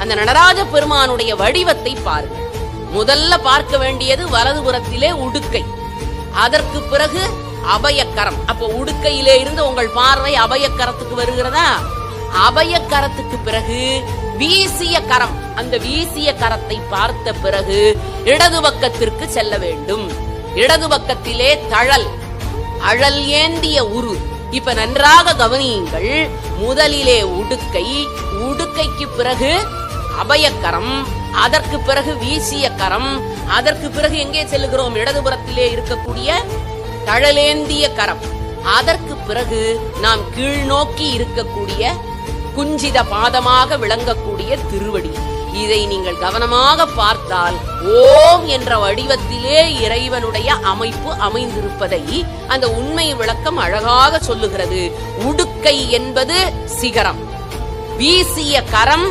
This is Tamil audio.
அந்த நடராஜ பெருமானுடைய வடிவத்தை பாருங்கள். முதல்ல பார்க்க வேண்டியது வலதுபுறத்திலே உடுக்கை, அதற்கு பிறகு அபயக்கரம். அப்போ உடுக்கையிலே இருந்து உங்கள் பார்வை அபயக்கரத்துக்கு வருகிறதா? அபயக்கரத்துக்கு பிறகு வீசிய கரம். அந்த வீசிய கரத்தை பார்த்த பிறகு இடது பக்கத்திற்கு செல்ல வேண்டும். இடது பக்கத்திலே தழல், அழல் ஏந்திய உரு. இப்ப நன்றாக கவனியுங்கள். முதலிலே உடுக்கை, உடுக்கைக்கு பிறகு அபயக்கரம், அதற்கு பிறகு வீசிய கரம், அதற்கு பிறகு எங்கே செல்லுகிறோம்? இடதுபுறத்திலே இருக்கக்கூடிய தழலேந்திய கரம். அதற்கு பிறகு நாம் கீழ் நோக்கி இருக்கக்கூடிய குஞ்சித பாதமாக விளங்கக்கூடிய திருவடி. இதை நீங்கள் கவனமாக பார்த்தால் ஓம் என்ற வடிவத்திலே இறைவனுடைய அமைப்பு அமைந்திருப்பதை அந்த உண்மை விளக்கம் அழகாக சொல்லுகிறது. உடுக்கை என்பது சிகரம், வீசிய கரம்